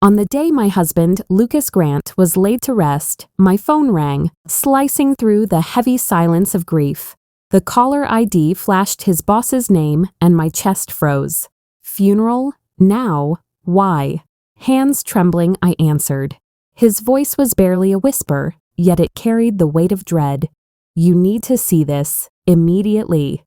On the day my husband, Lucas Grant, was laid to rest, my phone rang, slicing through the heavy silence of grief. The caller ID flashed his boss's name, and my chest froze. Funeral? Now? Why? Hands trembling, I answered. His voice was barely a whisper, yet it carried the weight of dread. You need to see this, immediately.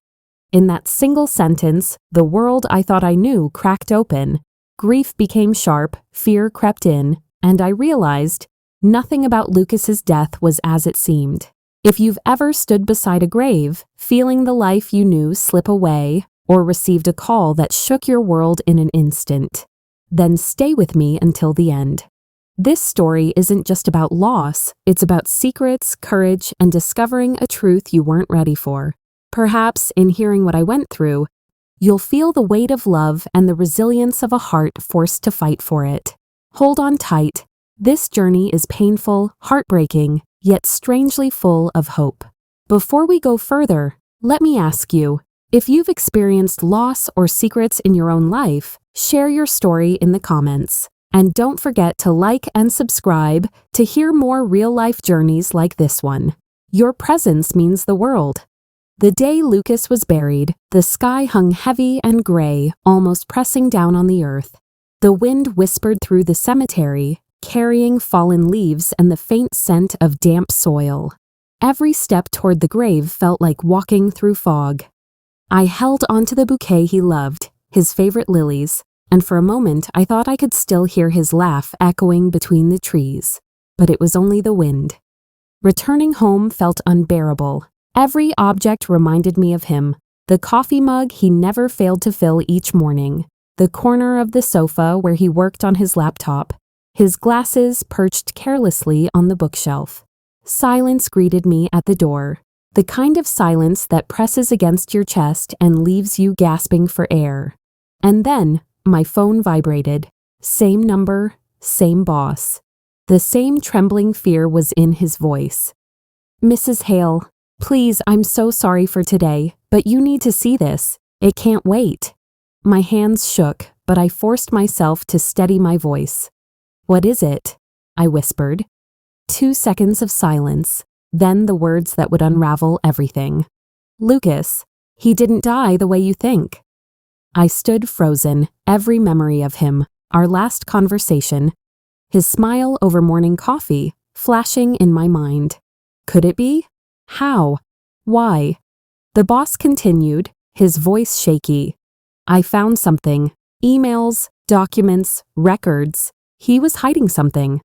In that single sentence, the world I thought I knew cracked open. Grief became sharp, fear crept in, and I realized nothing about Lucas's death was as it seemed. If you've ever stood beside a grave, feeling the life you knew slip away, or received a call that shook your world in an instant, then stay with me until the end. This story isn't just about loss, it's about secrets, courage, and discovering a truth you weren't ready for. Perhaps, in hearing what I went through, you'll feel the weight of love and the resilience of a heart forced to fight for it. Hold on tight. This journey is painful, heartbreaking, yet strangely full of hope. Before we go further, let me ask you, if you've experienced loss or secrets in your own life, share your story in the comments. And don't forget to like and subscribe to hear more real-life journeys like this one. Your presence means the world. The day Lucas was buried, the sky hung heavy and gray, almost pressing down on the earth. The wind whispered through the cemetery, carrying fallen leaves and the faint scent of damp soil. Every step toward the grave felt like walking through fog. I held onto the bouquet he loved, his favorite lilies, and for a moment I thought I could still hear his laugh echoing between the trees. But it was only the wind. Returning home felt unbearable. Every object reminded me of him. The coffee mug he never failed to fill each morning, the corner of the sofa where he worked on his laptop, his glasses perched carelessly on the bookshelf. Silence greeted me at the door, the kind of silence that presses against your chest and leaves you gasping for air. And then, my phone vibrated. Same number, same boss. The same trembling fear was in his voice. Mrs. Hale, please, I'm so sorry for today, but you need to see this. It can't wait. My hands shook, but I forced myself to steady my voice. What is it? I whispered. 2 seconds of silence, then the words that would unravel everything. Lucas, he didn't die the way you think. I stood frozen, every memory of him, our last conversation, his smile over morning coffee, flashing in my mind. Could it be? How? Why? The boss continued, his voice shaky. I found something. Emails, documents, records. He was hiding something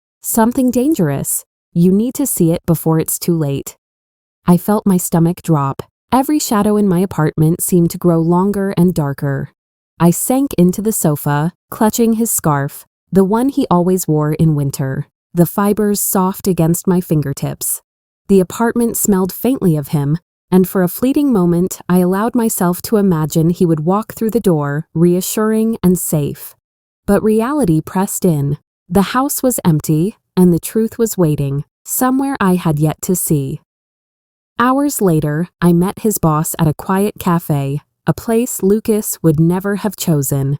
dangerous. You need to see it before it's too late. I felt my stomach drop. Every shadow in my apartment seemed to grow longer and darker. I sank into the sofa, clutching his scarf, the one he always wore in winter, the fibers soft against my fingertips. The apartment smelled faintly of him, and for a fleeting moment I allowed myself to imagine he would walk through the door, reassuring and safe. But reality pressed in. The house was empty, and the truth was waiting, somewhere I had yet to see. Hours later, I met his boss at a quiet cafe, a place Lucas would never have chosen.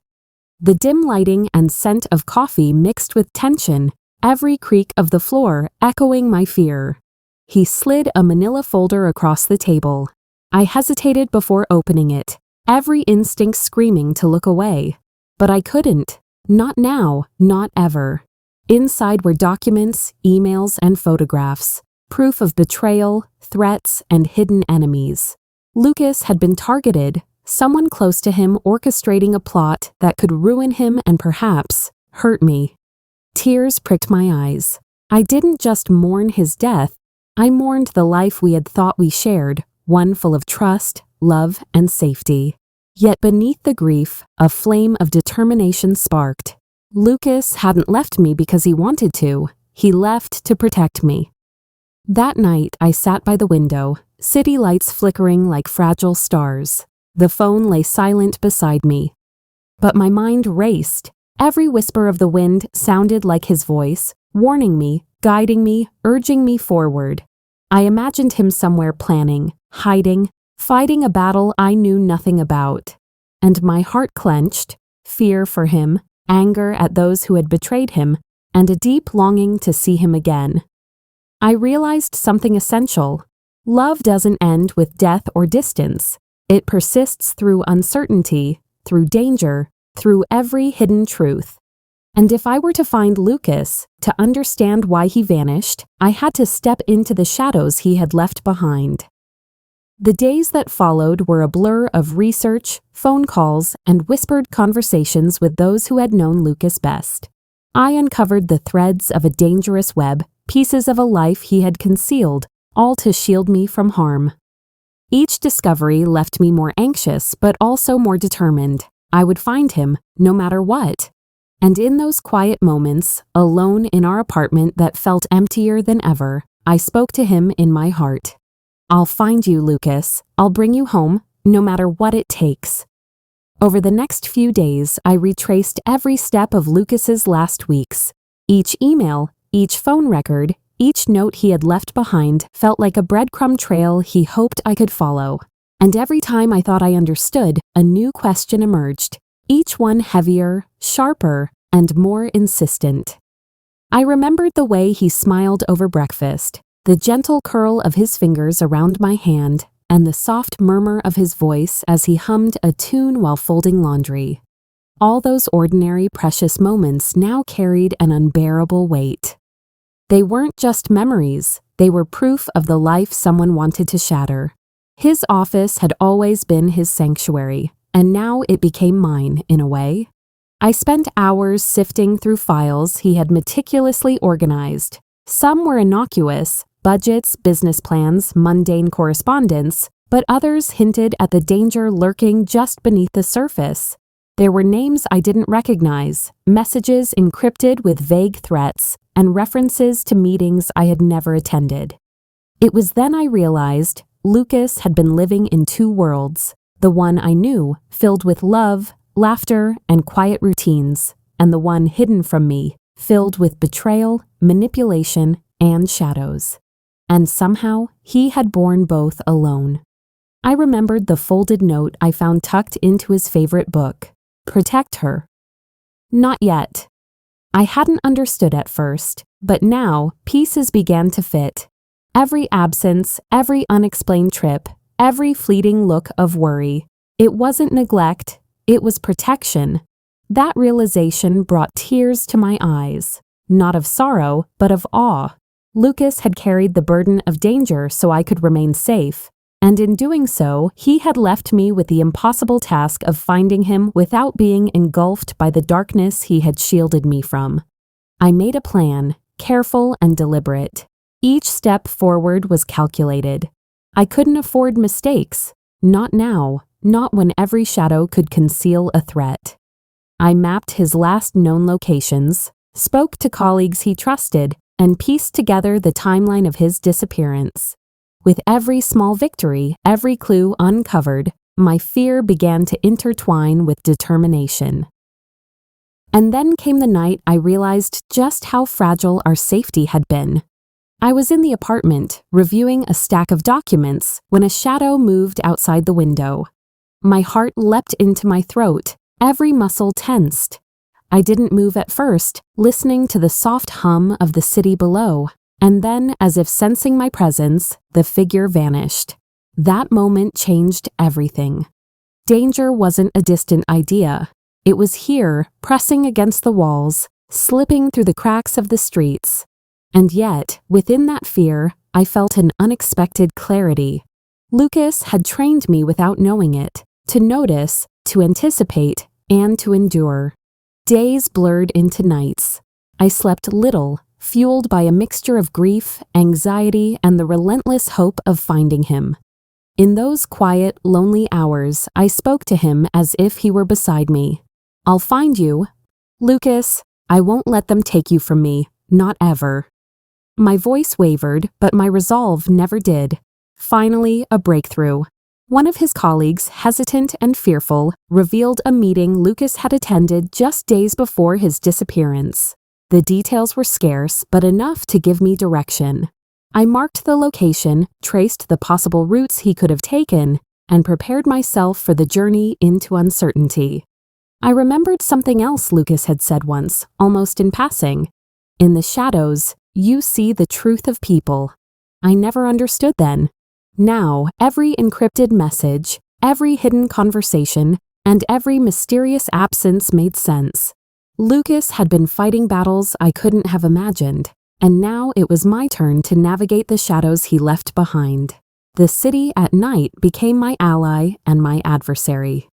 The dim lighting and scent of coffee mixed with tension, every creak of the floor echoing my fear. He slid a manila folder across the table. I hesitated before opening it, every instinct screaming to look away. But I couldn't. Not now, not ever. Inside were documents, emails, and photographs, proof of betrayal, threats, and hidden enemies. Lucas had been targeted, someone close to him orchestrating a plot that could ruin him and perhaps hurt me. Tears pricked my eyes. I didn't just mourn his death, I mourned the life we had thought we shared, one full of trust, love, and safety. Yet beneath the grief, a flame of determination sparked. Lucas hadn't left me because he wanted to. He left to protect me. That night, I sat by the window, city lights flickering like fragile stars. The phone lay silent beside me. But my mind raced. Every whisper of the wind sounded like his voice, warning me, guiding me, urging me forward. I imagined him somewhere planning, hiding, fighting a battle I knew nothing about. And my heart clenched, fear for him, anger at those who had betrayed him, and a deep longing to see him again. I realized something essential. Love doesn't end with death or distance. It persists through uncertainty, through danger, through every hidden truth. And if I were to find Lucas, to understand why he vanished, I had to step into the shadows he had left behind. The days that followed were a blur of research, phone calls, and whispered conversations with those who had known Lucas best. I uncovered the threads of a dangerous web, pieces of a life he had concealed, all to shield me from harm. Each discovery left me more anxious, but also more determined. I would find him, no matter what. And in those quiet moments, alone in our apartment that felt emptier than ever, I spoke to him in my heart. "I'll find you, Lucas. I'll bring you home, no matter what it takes." Over the next few days, I retraced every step of Lucas's last weeks. Each email, each phone record, each note he had left behind felt like a breadcrumb trail he hoped I could follow. And every time I thought I understood, a new question emerged, each one heavier, sharper, and more insistent. I remembered the way he smiled over breakfast, the gentle curl of his fingers around my hand, and the soft murmur of his voice as he hummed a tune while folding laundry. All those ordinary, precious moments now carried an unbearable weight. They weren't just memories, they were proof of the life someone wanted to shatter. His office had always been his sanctuary, and now it became mine, in a way. I spent hours sifting through files he had meticulously organized. Some were innocuous, budgets, business plans, mundane correspondence, but others hinted at the danger lurking just beneath the surface. There were names I didn't recognize, messages encrypted with vague threats, and references to meetings I had never attended. It was then I realized Lucas had been living in two worlds, the one I knew, filled with love, laughter, and quiet routines, and the one hidden from me, filled with betrayal, manipulation, and shadows. And somehow, he had borne both alone. I remembered the folded note I found tucked into his favorite book. Protect her. Not yet. I hadn't understood at first, but now pieces began to fit. Every absence, every unexplained trip, every fleeting look of worry. It wasn't neglect, it was protection. That realization brought tears to my eyes, not of sorrow, but of awe. Lucas had carried the burden of danger so I could remain safe, and in doing so, he had left me with the impossible task of finding him without being engulfed by the darkness he had shielded me from. I made a plan, careful and deliberate. Each step forward was calculated. I couldn't afford mistakes. Not now, not when every shadow could conceal a threat. I mapped his last known locations, spoke to colleagues he trusted, and pieced together the timeline of his disappearance. With every small victory, every clue uncovered, my fear began to intertwine with determination. And then came the night I realized just how fragile our safety had been. I was in the apartment, reviewing a stack of documents, when a shadow moved outside the window. My heart leapt into my throat, every muscle tensed. I didn't move at first, listening to the soft hum of the city below, and then, as if sensing my presence, the figure vanished. That moment changed everything. Danger wasn't a distant idea. It was here, pressing against the walls, slipping through the cracks of the streets. And yet, within that fear, I felt an unexpected clarity. Lucas had trained me without knowing it, to notice, to anticipate, and to endure. Days blurred into nights. I slept little, fueled by a mixture of grief, anxiety, and the relentless hope of finding him. In those quiet, lonely hours, I spoke to him as if he were beside me. "I'll find you. Lucas, I won't let them take you from me, not ever." My voice wavered, but my resolve never did. Finally, a breakthrough. One of his colleagues, hesitant and fearful, revealed a meeting Lucas had attended just days before his disappearance. The details were scarce, but enough to give me direction. I marked the location, traced the possible routes he could have taken, and prepared myself for the journey into uncertainty. I remembered something else Lucas had said once, almost in passing. In the shadows, you see the truth of people. I never understood then. Now, every encrypted message, every hidden conversation, and every mysterious absence made sense. Lucas had been fighting battles I couldn't have imagined, and now it was my turn to navigate the shadows he left behind. The city at night became my ally and my adversary.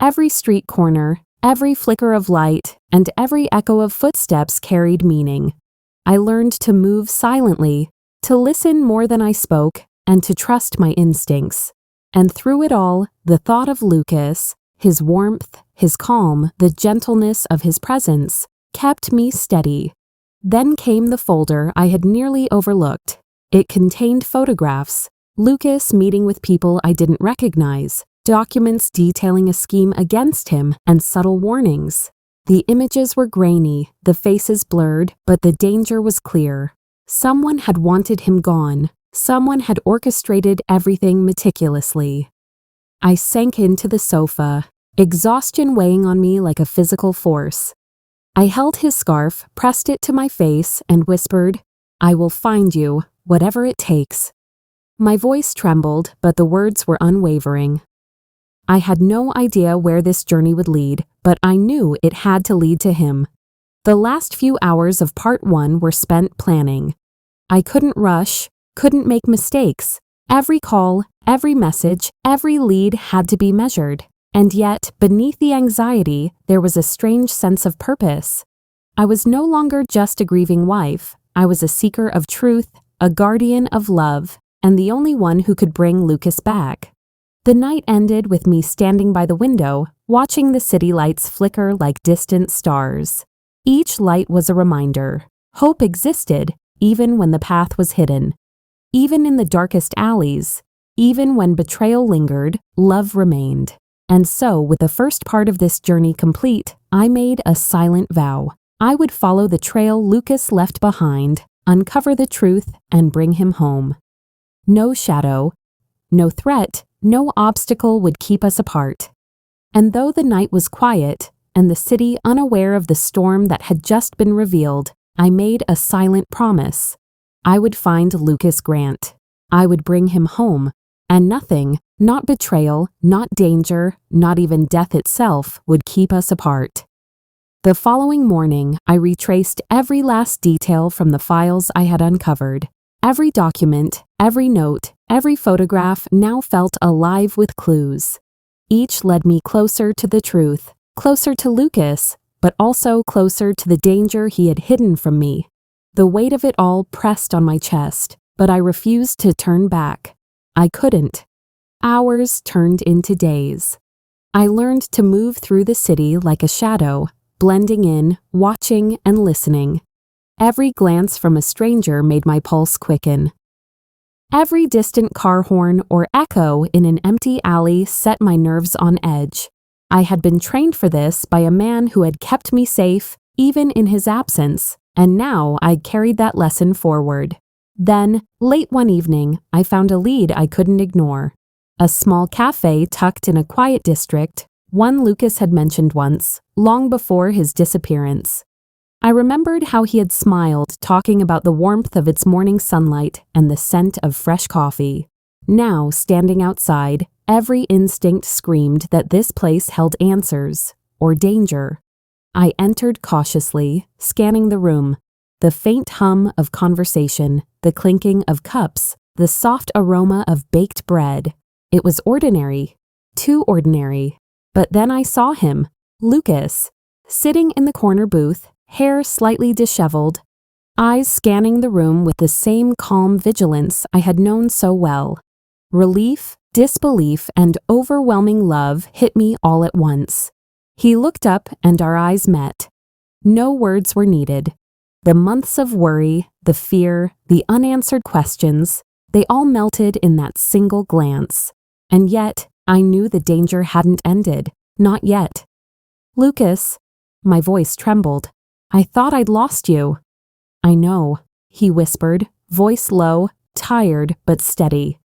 Every street corner, every flicker of light, and every echo of footsteps carried meaning. I learned to move silently, to listen more than I spoke, and to trust my instincts. And through it all, the thought of Lucas, his warmth, his calm, the gentleness of his presence, kept me steady. Then came the folder I had nearly overlooked. It contained photographs, Lucas meeting with people I didn't recognize, documents detailing a scheme against him, and subtle warnings. The images were grainy, the faces blurred, but the danger was clear. Someone had wanted him gone. Someone had orchestrated everything meticulously. I sank into the sofa, exhaustion weighing on me like a physical force. I held his scarf, pressed it to my face, and whispered, "I will find you, whatever it takes." My voice trembled, but the words were unwavering. I had no idea where this journey would lead, but I knew it had to lead to him. The last few hours of part 1 were spent planning. I couldn't rush, couldn't make mistakes. Every call, every message, every lead had to be measured. And yet, beneath the anxiety, there was a strange sense of purpose. I was no longer just a grieving wife. I was a seeker of truth, a guardian of love, and the only one who could bring Lucas back. The night ended with me standing by the window, watching the city lights flicker like distant stars. Each light was a reminder. Hope existed, even when the path was hidden. Even in the darkest alleys, even when betrayal lingered, love remained. And so, with the first part of this journey complete, I made a silent vow. I would follow the trail Lucas left behind, uncover the truth, and bring him home. No shadow, no threat, no obstacle would keep us apart. And though the night was quiet, and the city unaware of the storm that had just been revealed, I made a silent promise. I would find Lucas Grant. I would bring him home, and nothing, not betrayal, not danger, not even death itself, would keep us apart. The following morning, I retraced every last detail from the files I had uncovered. Every document, every note, every photograph now felt alive with clues. Each led me closer to the truth, closer to Lucas, but also closer to the danger he had hidden from me. The weight of it all pressed on my chest, but I refused to turn back. I couldn't. Hours turned into days. I learned to move through the city like a shadow, blending in, watching, and listening. Every glance from a stranger made my pulse quicken. Every distant car horn or echo in an empty alley set my nerves on edge. I had been trained for this by a man who had kept me safe, even in his absence, and now I carried that lesson forward. Then, late one evening, I found a lead I couldn't ignore. A small cafe tucked in a quiet district, one Lucas had mentioned once, long before his disappearance. I remembered how he had smiled, talking about the warmth of its morning sunlight and the scent of fresh coffee. Now, standing outside, every instinct screamed that this place held answers, or danger. I entered cautiously, scanning the room. The faint hum of conversation, the clinking of cups, the soft aroma of baked bread. It was ordinary, too ordinary. But then I saw him, Lucas, sitting in the corner booth, hair slightly disheveled, eyes scanning the room with the same calm vigilance I had known so well. Relief, disbelief, and overwhelming love hit me all at once. He looked up and our eyes met. No words were needed. The months of worry, the fear, the unanswered questions, they all melted in that single glance. And yet, I knew the danger hadn't ended. Not yet. "Lucas," my voice trembled. "I thought I'd lost you." "I know," he whispered, voice low, tired but steady.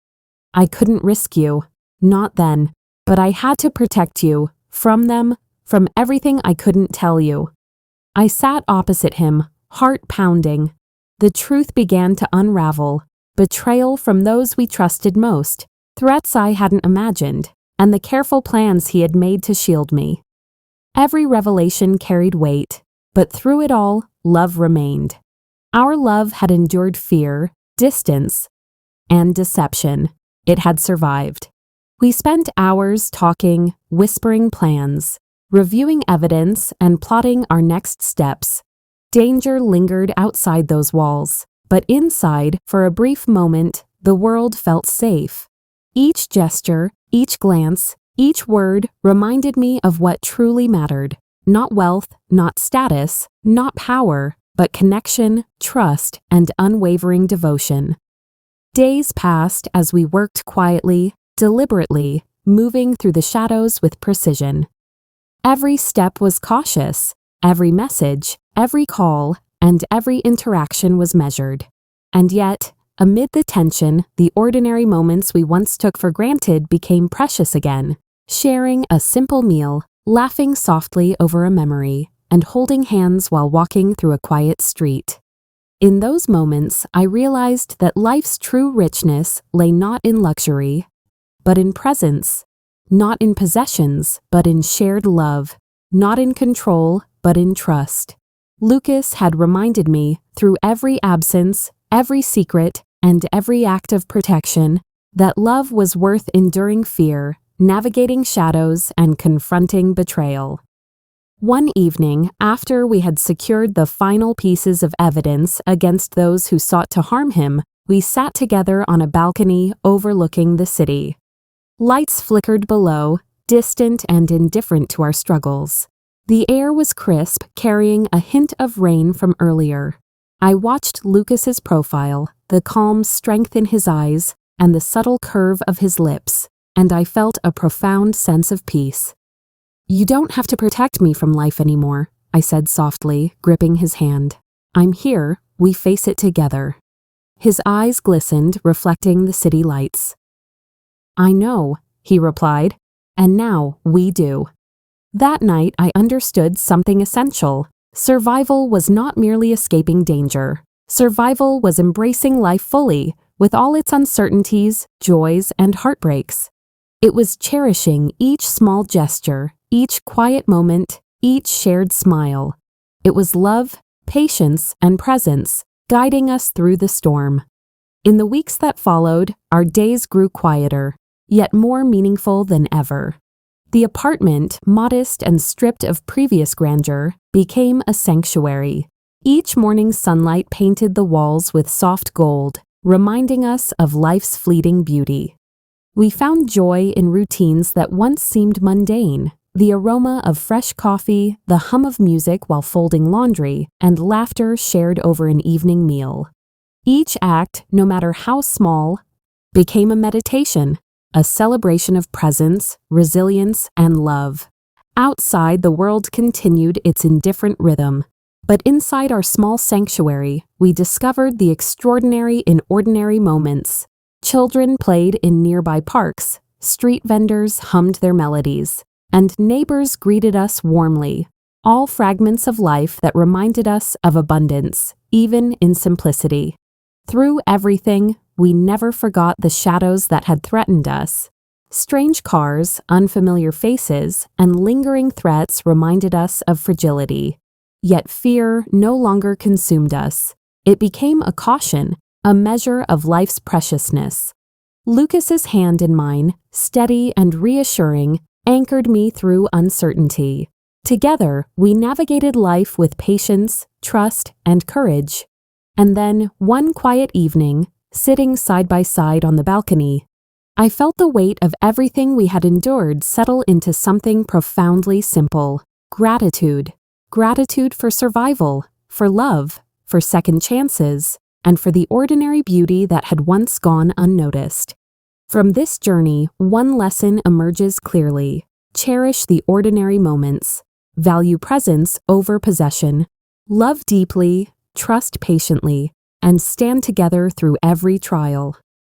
"I couldn't risk you. Not then. But I had to protect you, from them, from everything I couldn't tell you. I sat opposite him, heart pounding. The truth began to unravel. Betrayal from those we trusted most, threats I hadn't imagined, and the careful plans he had made to shield me. Every revelation carried weight, but through it all, love remained. Our love had endured fear, distance, and deception. It had survived. We spent hours talking, whispering plans, reviewing evidence, and plotting our next steps. Danger lingered outside those walls, but inside, for a brief moment, the world felt safe. Each gesture, each glance, each word reminded me of what truly mattered. Not wealth, not status, not power, but connection, trust, and unwavering devotion. Days passed as we worked quietly, deliberately, moving through the shadows with precision. Every step was cautious, every message, every call, and every interaction was measured. And yet, amid the tension, the ordinary moments we once took for granted became precious again. Sharing a simple meal, laughing softly over a memory, and holding hands while walking through a quiet street. In those moments, I realized that life's true richness lay not in luxury, but in presence, not in possessions, but in shared love, not in control, but in trust. Lucas had reminded me, through every absence, every secret, and every act of protection, that love was worth enduring fear, navigating shadows, and confronting betrayal. One evening, after we had secured the final pieces of evidence against those who sought to harm him, we sat together on a balcony overlooking the city. Lights flickered below, distant and indifferent to our struggles. The air was crisp, carrying a hint of rain from earlier. I watched Lucas's profile, the calm strength in his eyes, and the subtle curve of his lips, and I felt a profound sense of peace. "You don't have to protect me from life anymore," I said softly, gripping his hand. "I'm here, we face it together." His eyes glistened, reflecting the city lights. "I know," he replied, "and now we do." That night I understood something essential. Survival was not merely escaping danger. Survival was embracing life fully, with all its uncertainties, joys, and heartbreaks. It was cherishing each small gesture, each quiet moment, each shared smile. It was love, patience, and presence, guiding us through the storm. In the weeks that followed, our days grew quieter, yet more meaningful than ever. The apartment, modest and stripped of previous grandeur, became a sanctuary. Each morning's sunlight painted the walls with soft gold, reminding us of life's fleeting beauty. We found joy in routines that once seemed mundane: the aroma of fresh coffee, the hum of music while folding laundry, and laughter shared over an evening meal. Each act, no matter how small, became a meditation, a celebration of presence, resilience, and love. Outside, the world continued its indifferent rhythm. But inside our small sanctuary, we discovered the extraordinary in ordinary moments. Children played in nearby parks, street vendors hummed their melodies, and neighbors greeted us warmly, all fragments of life that reminded us of abundance, even in simplicity. Through everything, we never forgot the shadows that had threatened us. Strange cars, unfamiliar faces, and lingering threats reminded us of fragility. Yet fear no longer consumed us. It became a caution, a measure of life's preciousness. Lucas's hand in mine, steady and reassuring, anchored me through uncertainty. Together, we navigated life with patience, trust, and courage. And then, one quiet evening, sitting side by side on the balcony, I felt the weight of everything we had endured settle into something profoundly simple: gratitude. Gratitude for survival, for love, for second chances, and for the ordinary beauty that had once gone unnoticed. From this journey, one lesson emerges clearly: cherish the ordinary moments, value presence over possession, love deeply, trust patiently, and stand together through every trial.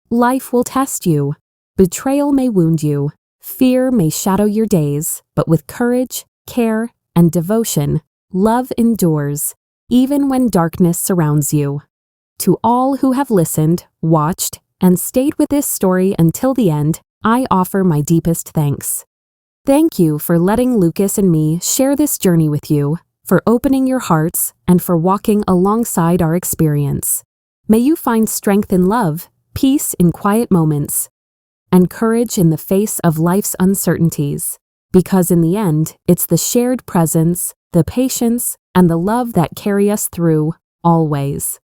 Life will test you. Betrayal may wound you. Fear may shadow your days, but with courage, care, and devotion, love endures, even when darkness surrounds you. To all who have listened, watched, and stayed with this story until the end, I offer my deepest thanks. Thank you for letting Lucas and me share this journey with you, for opening your hearts, and for walking alongside our experience. May you find strength in love, peace in quiet moments, and courage in the face of life's uncertainties, because in the end, it's the shared presence, the patience, and the love that carry us through, always.